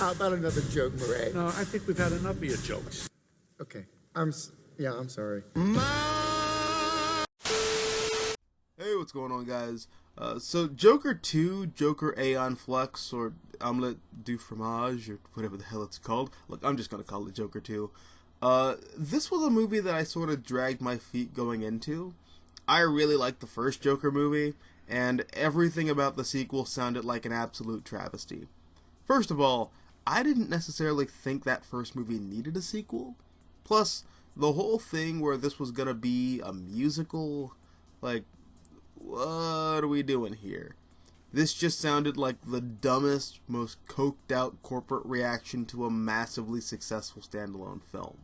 How about another joke, Murray? No, I think we've had enough of your jokes. Okay. Yeah, I'm sorry. Hey, what's going on, guys? So Joker 2, Joker Aeon Flux, or Omelette du Fromage, or whatever the hell it's called. Look, I'm just gonna call it Joker 2. This was a movie that I sort of dragged my feet going into. I really liked the first Joker movie, and everything about the sequel sounded like an absolute travesty. First of all, I didn't necessarily think that first movie needed a sequel. Plus, the whole thing where this was gonna be a musical, like, what are we doing here? This just sounded like the dumbest, most coked out corporate reaction to a massively successful standalone film.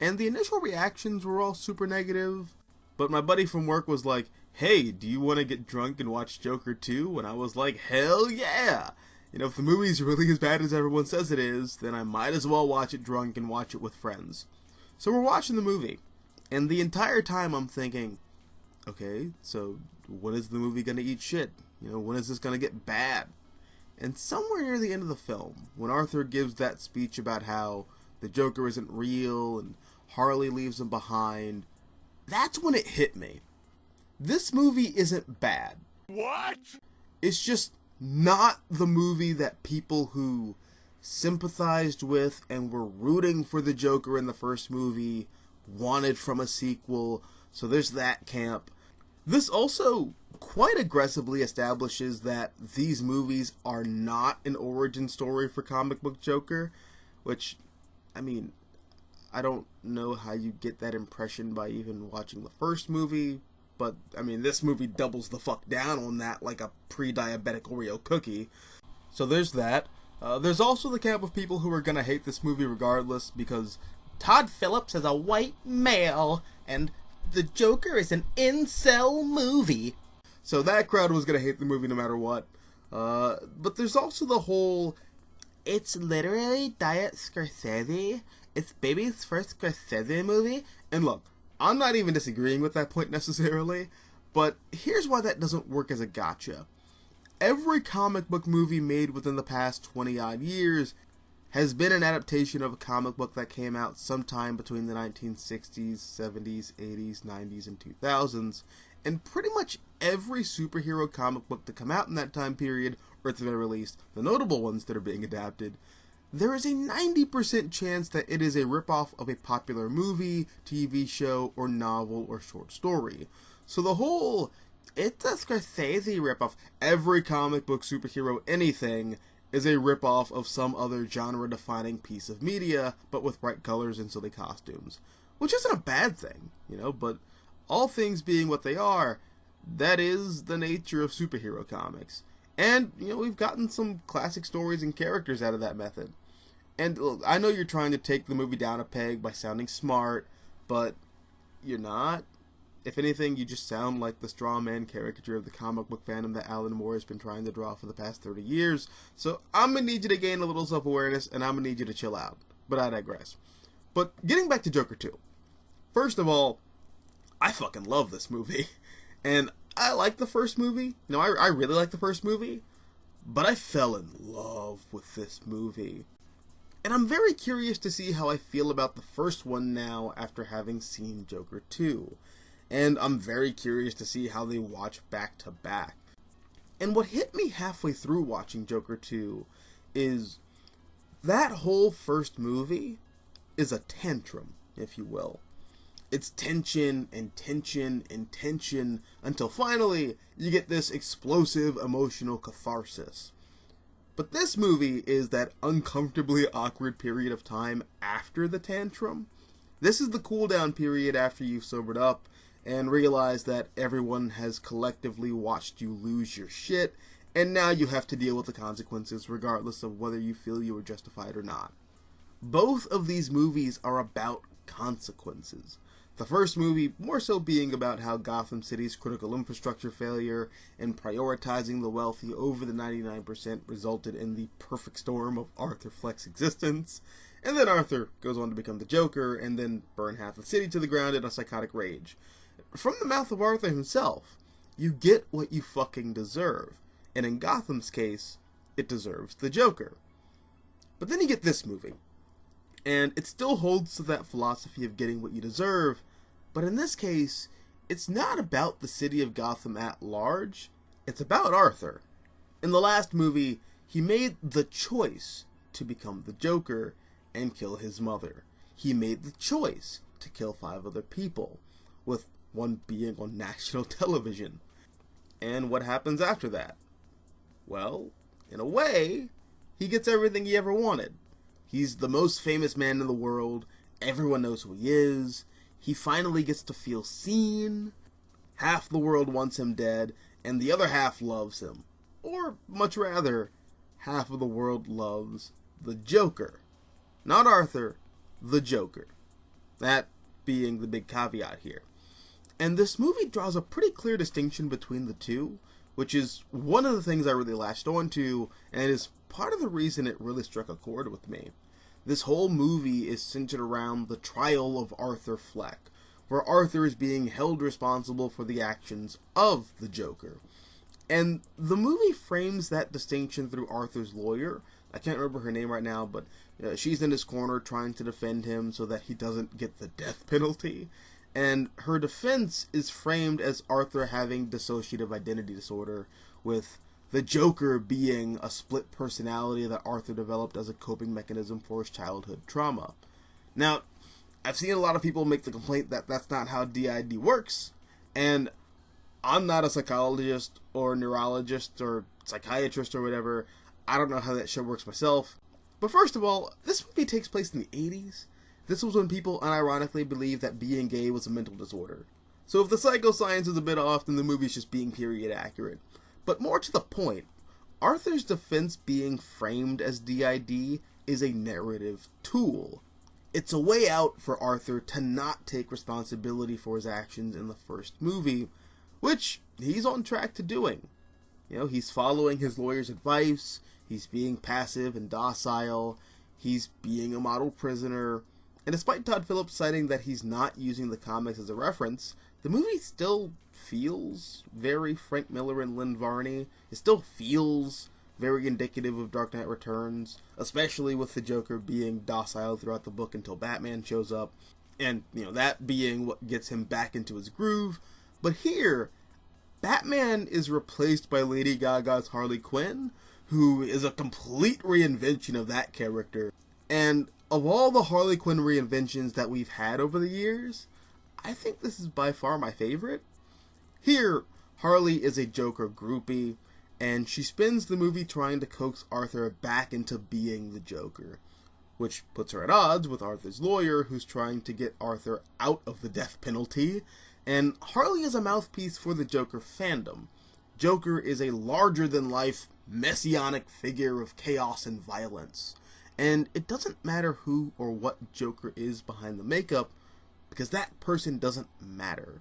And the initial reactions were all super negative, but my buddy from work was like, hey, do you want to get drunk and watch Joker 2? And I was like, hell yeah! You know, if the movie's really as bad as everyone says it is, then I might as well watch it drunk and watch it with friends. So we're watching the movie, and the entire time I'm thinking, okay, so when is the movie gonna eat shit? You know, when is this gonna get bad? And somewhere near the end of the film, when Arthur gives that speech about how the Joker isn't real and Harley leaves him behind, that's when it hit me. This movie isn't bad. What? It's just not the movie that people who sympathized with and were rooting for the Joker in the first movie wanted from a sequel, so there's that camp. This also quite aggressively establishes that these movies are not an origin story for comic book Joker, which, I mean, I don't know how you get that impression by even watching the first movie, but, I mean, this movie doubles the fuck down on that like a pre-diabetic Oreo cookie. So there's that. There's also the camp of people who are gonna hate this movie regardless because Todd Phillips is a white male and the Joker is an incel movie. So that crowd was gonna hate the movie no matter what. But there's also the whole, it's literally Diet Scorsese. It's baby's first Scorsese movie. And look, I'm not even disagreeing with that point necessarily, but here's why that doesn't work as a gotcha. Every comic book movie made within the past 20 odd years has been an adaptation of a comic book that came out sometime between the 1960s, 70s, 80s, 90s, and 2000s, and pretty much every superhero comic book to come out in that time period, or at the very least, the notable ones that are being adapted, there is a 90% chance that it is a ripoff of a popular movie, TV show, or novel, or short story. So the whole, it's a Scorsese ripoff, every comic book, superhero, anything, is a ripoff of some other genre-defining piece of media, but with bright colors and silly costumes. Which isn't a bad thing, you know, but all things being what they are, that is the nature of superhero comics. And, you know, we've gotten some classic stories and characters out of that method. And look, I know you're trying to take the movie down a peg by sounding smart, but you're not. If anything, you just sound like the straw man caricature of the comic book fandom that Alan Moore has been trying to draw for the past 30 years. So I'm going to need you to gain a little self-awareness, and I'm going to need you to chill out. But I digress. But getting back to Joker 2. First of all, I fucking love this movie. And I like the first movie. No, I really like the first movie. But I fell in love with this movie. And I'm very curious to see how I feel about the first one now after having seen Joker 2. And I'm very curious to see how they watch back to back. And what hit me halfway through watching Joker 2 is that whole first movie is a tantrum, if you will. It's tension and tension and tension until finally you get this explosive emotional catharsis. But this movie is that uncomfortably awkward period of time after the tantrum. This is the cool down period after you've sobered up and realize that everyone has collectively watched you lose your shit, and now you have to deal with the consequences regardless of whether you feel you were justified or not. Both of these movies are about consequences. The first movie more so being about how Gotham City's critical infrastructure failure and prioritizing the wealthy over the 99% resulted in the perfect storm of Arthur Fleck's existence, and then Arthur goes on to become the Joker and then burn half the city to the ground in a psychotic rage. From the mouth of Arthur himself, you get what you fucking deserve, and in Gotham's case, it deserves the Joker. But then you get this movie, and it still holds to that philosophy of getting what you deserve, but in this case, it's not about the city of Gotham at large, it's about Arthur. In the last movie, he made the choice to become the Joker and kill his mother. He made the choice to kill 5 other people, with one being on national television. And what happens after that? Well, in a way, he gets everything he ever wanted. He's the most famous man in the world, everyone knows who he is, he finally gets to feel seen, half the world wants him dead, and the other half loves him. Or, much rather, half of the world loves the Joker. Not Arthur, the Joker. That being the big caveat here. And this movie draws a pretty clear distinction between the two, which is one of the things I really latched onto, and is part of the reason it really struck a chord with me. This whole movie is centered around the trial of Arthur Fleck, where Arthur is being held responsible for the actions of the Joker. And the movie frames that distinction through Arthur's lawyer. I can't remember her name right now, but she's in his corner trying to defend him so that he doesn't get the death penalty. And her defense is framed as Arthur having dissociative identity disorder, with the Joker being a split personality that Arthur developed as a coping mechanism for his childhood trauma. Now, I've seen a lot of people make the complaint that that's not how DID works, and I'm not a psychologist or neurologist or psychiatrist or whatever. I don't know how that shit works myself. But first of all, this movie takes place in the 80s. This was when people unironically believed that being gay was a mental disorder. So if the psychoscience is a bit off, then the movie's just being period accurate. But more to the point, Arthur's defense being framed as DID is a narrative tool. It's a way out for Arthur to not take responsibility for his actions in the first movie, which he's on track to doing. You know, he's following his lawyer's advice, he's being passive and docile, he's being a model prisoner, and despite Todd Phillips citing that he's not using the comics as a reference, the movie still feels very Frank Miller and Lynn Varney. It still feels very indicative of Dark Knight Returns, especially with the Joker being docile throughout the book until Batman shows up, and, that being what gets him back into his groove. But here, Batman is replaced by Lady Gaga's Harley Quinn, who is a complete reinvention of that character. And of all the Harley Quinn reinventions that we've had over the years, I think this is by far my favorite. Here, Harley is a Joker groupie, and she spends the movie trying to coax Arthur back into being the Joker, which puts her at odds with Arthur's lawyer, who's trying to get Arthur out of the death penalty, and Harley is a mouthpiece for the Joker fandom. Joker is a larger-than-life, messianic figure of chaos and violence, and it doesn't matter who or what Joker is behind the makeup, because that person doesn't matter,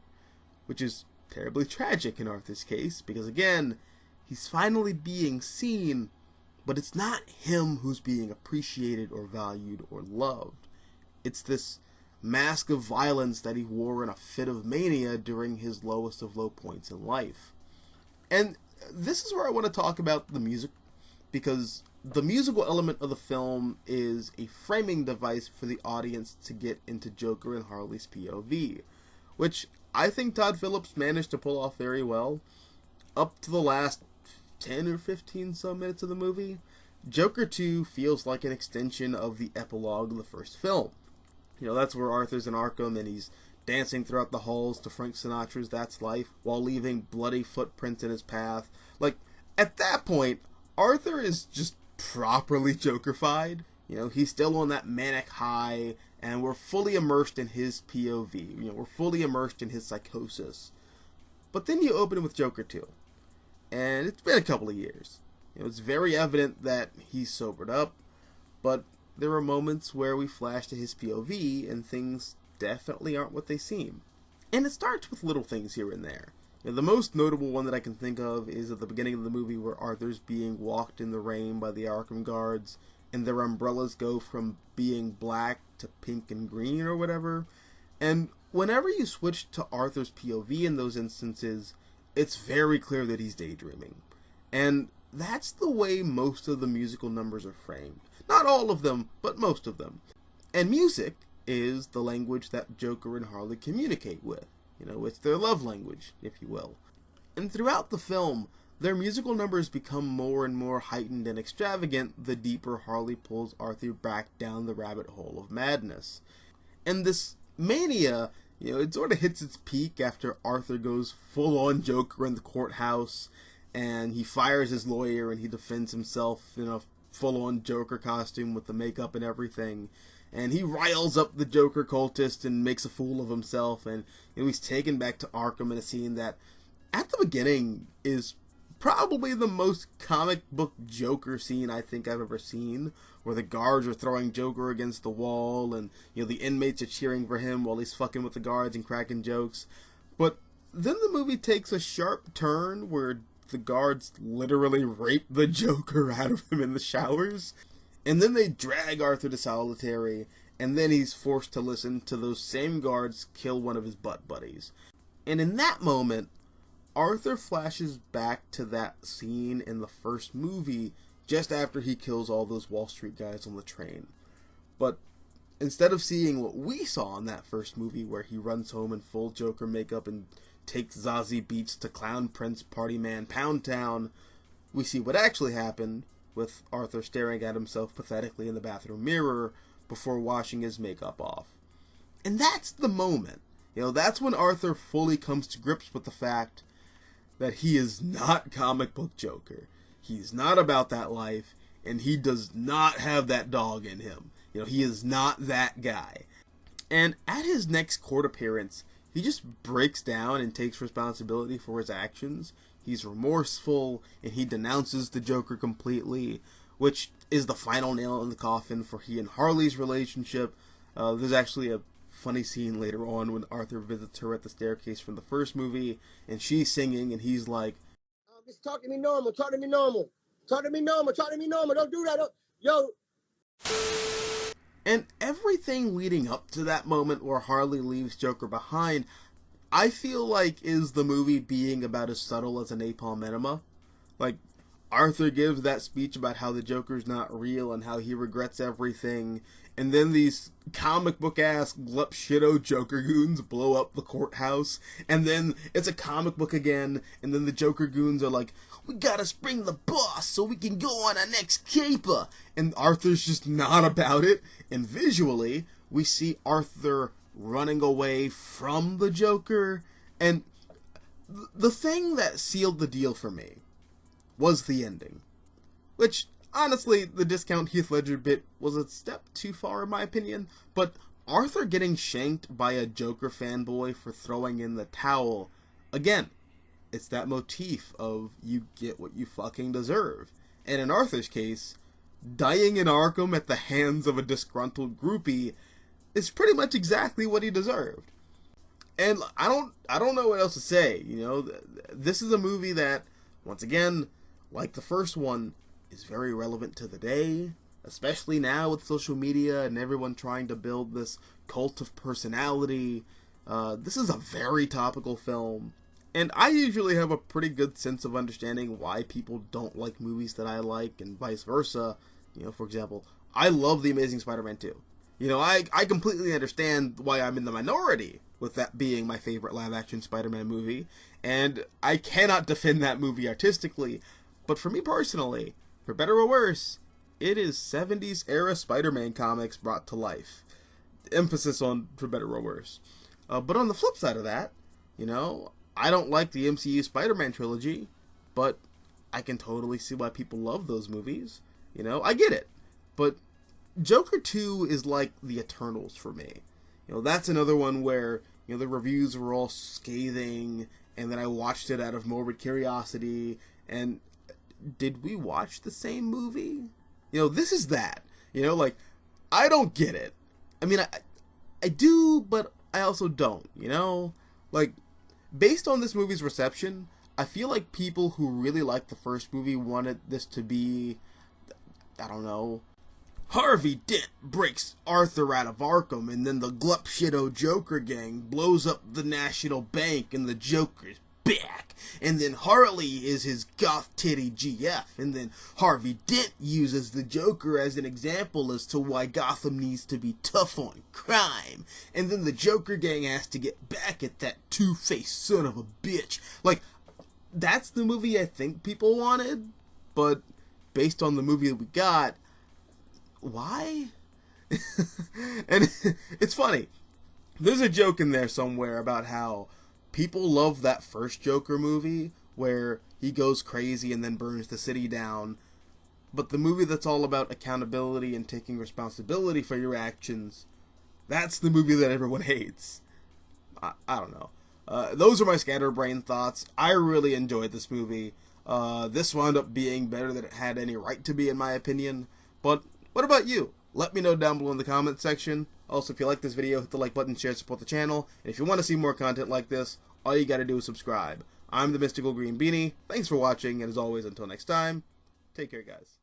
which is terribly tragic in Arthur's case, because again, he's finally being seen, but it's not him who's being appreciated or valued or loved. It's this mask of violence that he wore in a fit of mania during his lowest of low points in life. And this is where I want to talk about the music, because the musical element of the film is a framing device for the audience to get into Joker and Harley's POV, which I think Todd Phillips managed to pull off very well. Up to the last 10 or 15 some minutes of the movie, Joker 2 feels like an extension of the epilogue of the first film. That's where Arthur's in Arkham and he's dancing throughout the halls to Frank Sinatra's That's Life while leaving bloody footprints in his path. At that point, Arthur is just properly Joker-fied. He's still on that manic high, and we're fully immersed in his POV. We're fully immersed in his psychosis. But then you open with Joker 2, and it's been a couple of years. It's very evident that he's sobered up, but there are moments where we flash to his POV, and things definitely aren't what they seem. And it starts with little things here and there. The most notable one that I can think of is at the beginning of the movie where Arthur's being walked in the rain by the Arkham guards, and their umbrellas go from being black to pink and green or whatever. And whenever you switch to Arthur's POV in those instances, it's very clear that he's daydreaming. And that's the way most of the musical numbers are framed. Not all of them, but most of them. And music is the language that Joker and Harley communicate with. You know, it's their love language, if you will. And throughout the film, their musical numbers become more and more heightened and extravagant the deeper Harley pulls Arthur back down the rabbit hole of madness. And this mania, you know, it sort of hits its peak after Arthur goes full-on Joker in the courthouse, and he fires his lawyer and he defends himself in a full-on Joker costume with the makeup and everything. And he riles up the Joker cultist and makes a fool of himself, and you know, he's taken back to Arkham in a scene that, at the beginning, is probably the most comic book Joker scene I think I've ever seen, where the guards are throwing Joker against the wall, and you know the inmates are cheering for him while he's fucking with the guards and cracking jokes. But then the movie takes a sharp turn where the guards literally rape the Joker out of him in the showers. And then they drag Arthur to solitary, and then he's forced to listen to those same guards kill one of his butt buddies. And in that moment, Arthur flashes back to that scene in the first movie, just after he kills all those Wall Street guys on the train. But instead of seeing what we saw in that first movie, where he runs home in full Joker makeup and takes Zazie Beetz to Clown Prince Party Man Pound Town, we see what actually happened, with Arthur staring at himself pathetically in the bathroom mirror before washing his makeup off. And that's the moment. You know, that's when Arthur fully comes to grips with the fact that he is not comic book Joker. He's not about that life, and he does not have that dog in him. You know, he is not that guy. And at his next court appearance, he just breaks down and takes responsibility for his actions. He's remorseful, and he denounces the Joker completely, which is the final nail in the coffin for he and Harley's relationship. There's actually a funny scene later on when Arthur visits her at the staircase from the first movie, and she's singing, and he's like, just talk to me normal, talk to me normal, talk to me normal, talk to me normal, don't do that, yo. And everything leading up to that moment where Harley leaves Joker behind, I feel like is the movie being about as subtle as a napalm enema. Like, Arthur gives that speech about how the Joker's not real and how he regrets everything, and then these comic book ass glup shitto Joker goons blow up the courthouse, and then it's a comic book again, and then the Joker goons are like, we gotta spring the boss so we can go on our next caper, and Arthur's just not about it, and visually, we see Arthur running away from the Joker, and the thing that sealed the deal for me was the ending. Which, honestly, the discount Heath Ledger bit was a step too far in my opinion, but Arthur getting shanked by a Joker fanboy for throwing in the towel, again, it's that motif of you get what you fucking deserve. And in Arthur's case, dying in Arkham at the hands of a disgruntled groupie is pretty much exactly what he deserved. And I don't know what else to say, you know. This is a movie that, once again, like the first one, is very relevant to the day, especially now with social media and everyone trying to build this cult of personality. This is a very topical film, and I usually have a pretty good sense of understanding why people don't like movies that I like, and vice versa. You know, for example, I love The Amazing Spider-Man 2. You know, I completely understand why I'm in the minority with that being my favorite live-action Spider-Man movie, and I cannot defend that movie artistically, but for me personally, for better or worse, it is 70s era Spider-Man comics brought to life. Emphasis on for better or worse. But on the flip side of that, you know, I don't like the MCU Spider-Man trilogy, but I can totally see why people love those movies. You know, I get it. But Joker 2 is like the Eternals for me. You know, that's another one where, you know, the reviews were all scathing, and then I watched it out of morbid curiosity, and did we watch the same movie? You know, this is that. You know, like, I don't get it. I mean, I do, but I also don't, you know? Like, based on this movie's reception, I feel like people who really liked the first movie wanted this to be, I don't know, Harvey Dent breaks Arthur out of Arkham, and then the glup shitto Joker gang blows up the National Bank, and the Joker's back. And then Harley is his goth titty GF. And then Harvey Dent uses the Joker as an example as to why Gotham needs to be tough on crime. And then the Joker gang has to get back at that two-faced son of a bitch. Like, that's the movie I think people wanted, but based on the movie that we got, why? And it's funny. There's a joke in there somewhere about how people love that first Joker movie where he goes crazy and then burns the city down. But the movie that's all about accountability and taking responsibility for your actions, that's the movie that everyone hates. I don't know. Those are my scatterbrained thoughts. I really enjoyed this movie. This wound up being better than it had any right to be, in my opinion. But what about you? Let me know down below in the comments section. Also, if you like this video, hit the like button, share, support the channel. And if you want to see more content like this, all you gotta do is subscribe. I'm the Mystical Green Beanie. Thanks for watching, and as always, until next time, take care, guys.